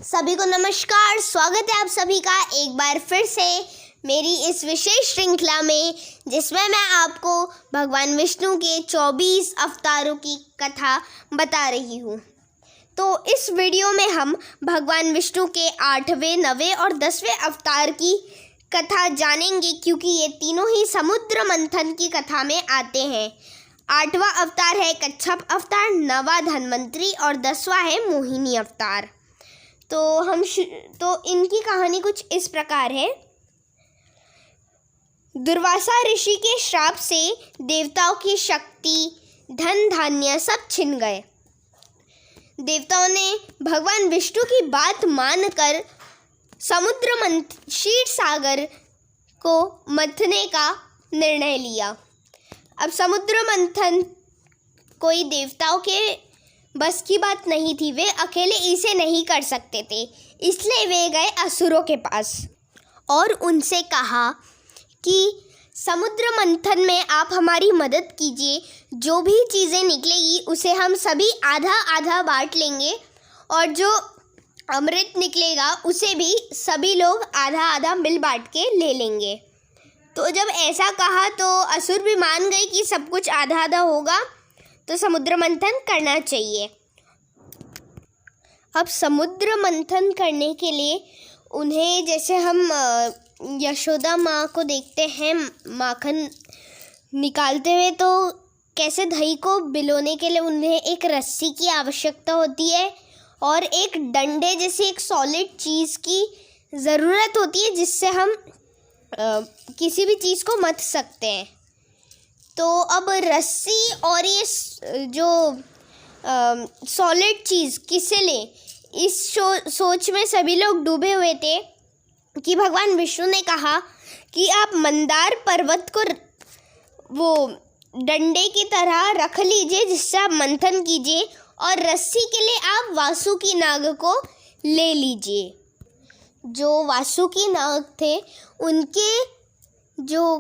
सभी को नमस्कार। स्वागत है आप सभी का एक बार फिर से मेरी इस विशेष श्रृंखला में, जिसमें मैं आपको भगवान विष्णु के 24 अवतारों की कथा बता रही हूँ। तो इस वीडियो में हम भगवान विष्णु के 8वें, 9वें और 10वें अवतार की कथा जानेंगे, क्योंकि ये तीनों ही समुद्र मंथन की कथा में आते हैं। 8वां अवतार है कच्छप अवतार, 9वां धन्वंतरी और 10वां है मोहिनी अवतार। तो इनकी कहानी कुछ इस प्रकार है। दुर्वासा ऋषि के श्राप से देवताओं की शक्ति, धन धान्य सब छिन गए। देवताओं ने भगवान विष्णु की बात मानकर क्षीर सागर को मथने का निर्णय लिया। अब समुद्र मंथन कोई देवताओं के बस की बात नहीं थी, वे अकेले इसे नहीं कर सकते थे। इसलिए वे गए असुरों के पास और उनसे कहा कि समुद्र मंथन में आप हमारी मदद कीजिए। जो भी चीज़ें निकलेगी उसे हम सभी आधा आधा बांट लेंगे, और जो अमृत निकलेगा उसे भी सभी लोग आधा आधा मिल बांट के ले लेंगे। तो जब ऐसा कहा तो असुर भी मान गए कि सब कुछ आधा आधा होगा, तो समुद्र मंथन करना चाहिए। अब समुद्र मंथन करने के लिए उन्हें, जैसे हम यशोदा माँ को देखते हैं माखन निकालते हुए, तो कैसे दही को बिलोने के लिए उन्हें एक रस्सी की आवश्यकता होती है और एक डंडे जैसी एक सॉलिड चीज़ की ज़रूरत होती है, जिससे हम किसी भी चीज़ को मथ सकते हैं। तो अब रस्सी और ये जो सॉलिड चीज़ किसे ले, इस सोच में सभी लोग डूबे हुए थे कि भगवान विष्णु ने कहा कि आप मंदार पर्वत को वो डंडे की तरह रख लीजिए, जिससे आप मंथन कीजिए, और रस्सी के लिए आप वासुकी नाग को ले लीजिए। जो वासुकी नाग थे उनके जो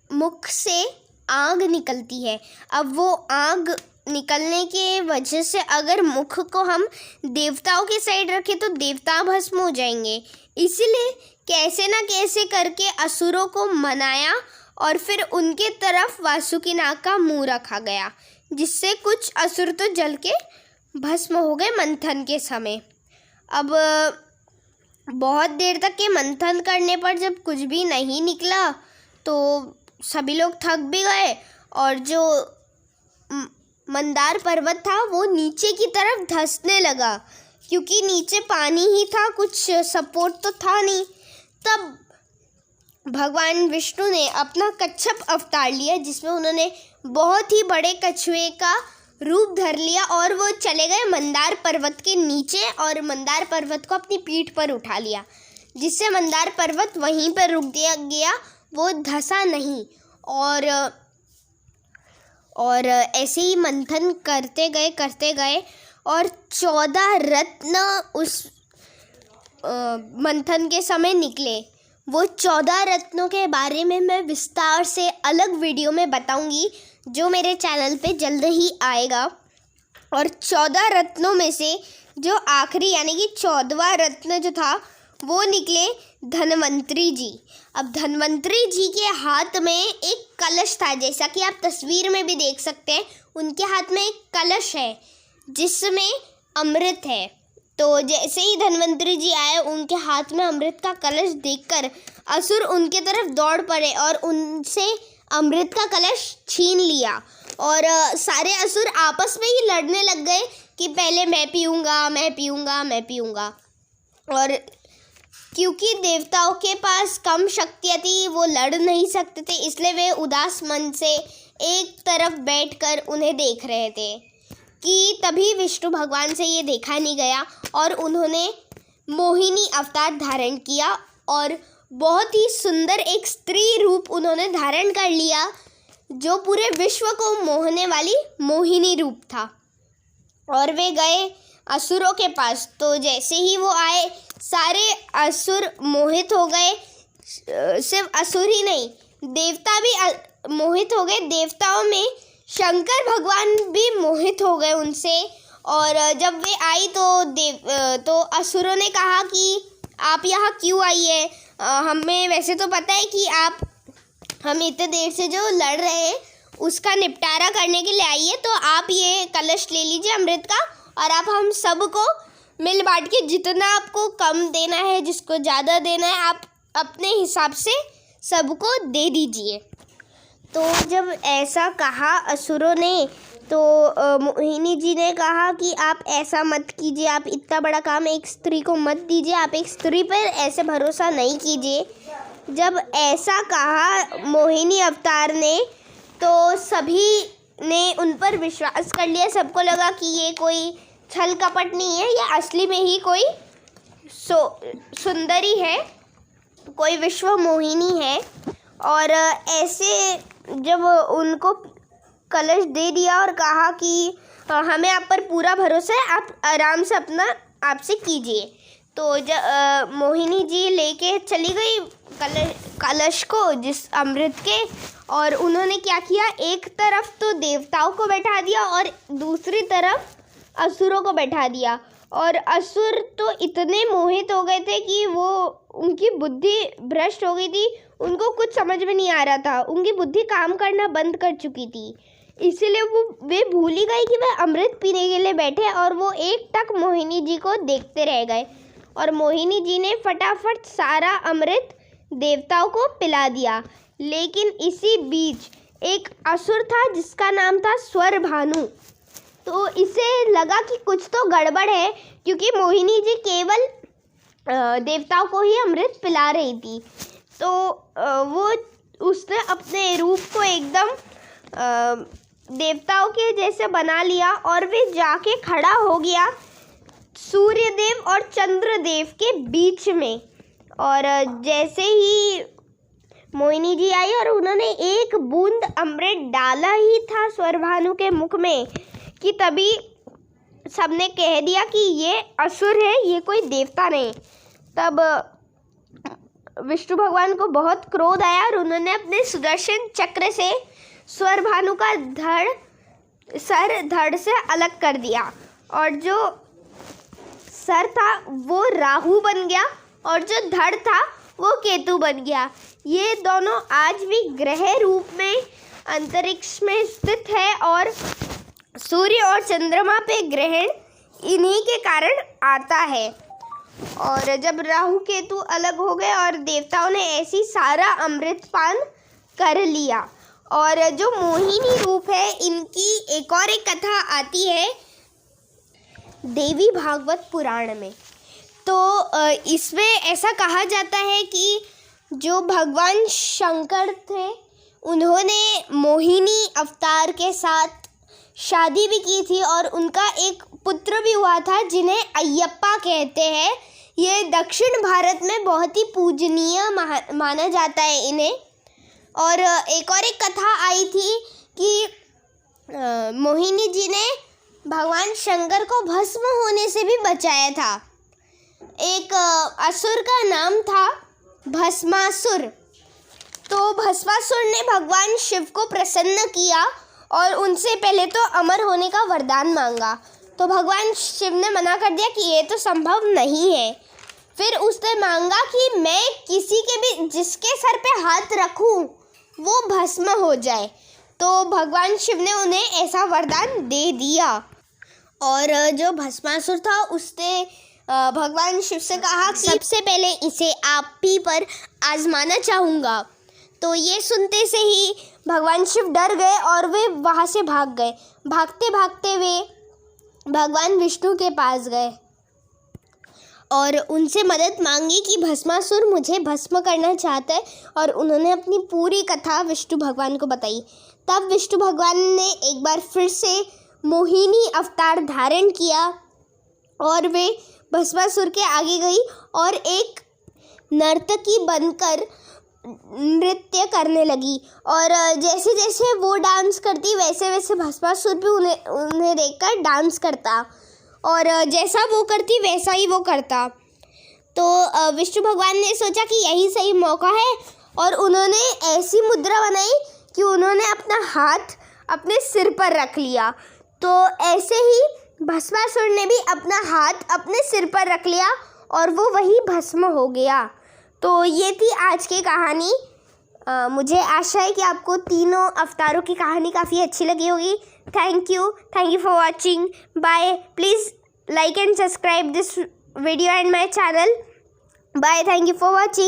मुख से आग निकलती है। अब वो आग निकलने के वजह से अगर मुख को हम देवताओं के साइड रखें तो देवता भस्म हो जाएंगे। इसीलिए कैसे ना कैसे करके असुरों को मनाया और फिर उनके तरफ वासुकी नाग का मुंह रखा गया, जिससे कुछ असुर तो जल के भस्म हो गए मंथन के समय। अब बहुत देर तक के मंथन करने पर जब कुछ भी नहीं निकला तो सभी लोग थक भी गए, और जो मंदार पर्वत था वो नीचे की तरफ धंसने लगा, क्योंकि नीचे पानी ही था, कुछ सपोर्ट तो था नहीं। तब भगवान विष्णु ने अपना कच्छप अवतार लिया, जिसमें उन्होंने बहुत ही बड़े कछुए का रूप धर लिया, और वो चले गए मंदार पर्वत के नीचे और मंदार पर्वत को अपनी पीठ पर उठा लिया, जिससे मंदार पर्वत वहीं पर रुक गया, वो धंसा नहीं। और ऐसे ही मंथन करते गए और 14 रत्न उस मंथन के समय निकले। वो 14 रत्नों के बारे में मैं विस्तार से अलग वीडियो में बताऊंगी, जो मेरे चैनल पे जल्द ही आएगा। और 14 रत्नों में से जो आखिरी यानी कि 14वां रत्न जो था वो निकले धन्वंतरी जी। अब धन्वंतरी जी के हाथ में एक कलश था, जैसा कि आप तस्वीर में भी देख सकते हैं। उनके हाथ में एक कलश है जिसमें अमृत है। तो जैसे ही धन्वंतरी जी आए, उनके हाथ में अमृत का कलश देखकर असुर उनके तरफ दौड़ पड़े और उनसे अमृत का कलश छीन लिया, और सारे असुर आपस में ही लड़ने लग गए कि पहले मैं पीऊँगा। और क्योंकि देवताओं के पास कम शक्तियाँ थी, वो लड़ नहीं सकते थे, इसलिए वे उदास मन से एक तरफ बैठकर उन्हें देख रहे थे कि तभी विष्णु भगवान से ये देखा नहीं गया, और उन्होंने मोहिनी अवतार धारण किया, और बहुत ही सुंदर एक स्त्री रूप उन्होंने धारण कर लिया, जो पूरे विश्व को मोहने वाली मोहिनी रूप था। और वे गए असुरों के पास। तो जैसे ही वो आए, सारे असुर मोहित हो गए। सिर्फ असुर ही नहीं, देवता भी मोहित हो गए। देवताओं में शंकर भगवान भी मोहित हो गए उनसे, और जब वे आई तो असुरों ने कहा कि आप यहाँ क्यों आई है? हमें वैसे तो पता है कि आप हम इतने देर से जो लड़ रहे हैं उसका निपटारा करने के लिए आई है, तो आप ये कलश ले लीजिए अमृत का, और आप हम सबको मिल बांट के जितना आपको कम देना है, जिसको ज़्यादा देना है, आप अपने हिसाब से सबको दे दीजिए। तो जब ऐसा कहा असुरों ने तो मोहिनी जी ने कहा कि आप ऐसा मत कीजिए, आप इतना बड़ा काम एक स्त्री को मत दीजिए, आप एक स्त्री पर ऐसे भरोसा नहीं कीजिए। जब ऐसा कहा मोहिनी अवतार ने तो सभी ने उन पर विश्वास कर लिया। सबको लगा कि ये कोई छल कपट नहीं है, ये असली में ही कोई सुंदरी है, कोई विश्व मोहिनी है। और ऐसे जब उनको कलश दे दिया और कहा कि हमें आप पर पूरा भरोसा है, आप आराम से अपना आपसे कीजिए, तो जब मोहिनी जी लेके चली गई कलश को जिस अमृत के, और उन्होंने क्या किया, एक तरफ तो देवताओं को बैठा दिया और दूसरी तरफ असुरों को बैठा दिया। और असुर तो इतने मोहित हो गए थे कि वो उनकी बुद्धि भ्रष्ट हो गई थी, उनको कुछ समझ में नहीं आ रहा था, उनकी बुद्धि काम करना बंद कर चुकी थी। इसीलिए वे भूल ही गए कि वे अमृत पीने के लिए बैठे, और वो एक टक मोहिनी जी को देखते रह गए। और मोहिनी जी ने फटाफट सारा अमृत देवताओं को पिला दिया। लेकिन इसी बीच एक असुर था जिसका नाम था स्वरभानु। तो इसे लगा कि कुछ तो गड़बड़ है, क्योंकि मोहिनी जी केवल देवताओं को ही अमृत पिला रही थी। तो उसने अपने रूप को एकदम देवताओं के जैसे बना लिया, और वे जाके खड़ा हो गया सूर्यदेव और चंद्रदेव के बीच में। और जैसे ही मोहिनी जी आई और उन्होंने एक बूंद अमृत डाला ही था स्वरभानु के मुख में कि तभी सबने कह दिया कि ये असुर है, ये कोई देवता नहीं। तब विष्णु भगवान को बहुत क्रोध आया और उन्होंने अपने सुदर्शन चक्र से स्वरभानु का सर धड़ से अलग कर दिया, और जो सर था वो राहु बन गया और जो धड़ था वो केतु बन गया। ये दोनों आज भी ग्रह रूप में अंतरिक्ष में स्थित है, और सूर्य और चंद्रमा पे ग्रहण इन्हीं के कारण आता है। और जब राहु केतु अलग हो गए और देवताओं ने ऐसी सारा अमृत पान कर लिया। और जो मोहिनी रूप है, इनकी एक और एक कथा आती है देवी भागवत पुराण में। तो इसमें ऐसा कहा जाता है कि जो भगवान शंकर थे उन्होंने मोहिनी अवतार के साथ शादी भी की थी, और उनका एक पुत्र भी हुआ था जिन्हें अयप्पा कहते हैं। ये दक्षिण भारत में बहुत ही पूजनीय माना जाता है इन्हें। और एक और एक कथा आई थी कि मोहिनी जी ने भगवान शंकर को भस्म होने से भी बचाया था। एक असुर का नाम था भस्मासुर। तो भस्मासुर ने भगवान शिव को प्रसन्न किया और उनसे पहले तो अमर होने का वरदान मांगा। तो भगवान शिव ने मना कर दिया कि ये तो संभव नहीं है। फिर उसने मांगा कि मैं किसी के भी जिसके सर पे हाथ रखूं वो भस्म हो जाए। तो भगवान शिव ने उन्हें ऐसा वरदान दे दिया। और जो भस्मासुर था उसने भगवान शिव से कहा कि सबसे पहले इसे आप ही पर आजमाना चाहूँगा। तो ये सुनते से ही भगवान शिव डर गए और वे वहाँ से भाग गए। भागते भागते वे भगवान विष्णु के पास गए और उनसे मदद मांगी कि भस्मासुर मुझे भस्म करना चाहता है, और उन्होंने अपनी पूरी कथा विष्णु भगवान को बताई। तब विष्णु भगवान ने एक बार फिर से मोहिनी अवतार धारण किया और वे भस्मासुर के आगे गई और एक नर्तकी बनकर नृत्य करने लगी। और जैसे जैसे वो डांस करती वैसे वैसे भस्मासुर भी उन्हें देखकर डांस करता, और जैसा वो करती वैसा ही वो करता। तो विष्णु भगवान ने सोचा कि यही सही मौका है, और उन्होंने ऐसी मुद्रा बनाई कि उन्होंने अपना हाथ अपने सिर पर रख लिया। तो ऐसे ही भस्मासुर ने भी अपना हाथ अपने सिर पर रख लिया और वो वही भस्म हो गया। तो ये थी आज की कहानी। मुझे आशा है कि आपको तीनों अवतारों की कहानी काफ़ी अच्छी लगी होगी। Thank you for watching. Bye. Please like and subscribe this video and my channel. Bye. Thank you for watching.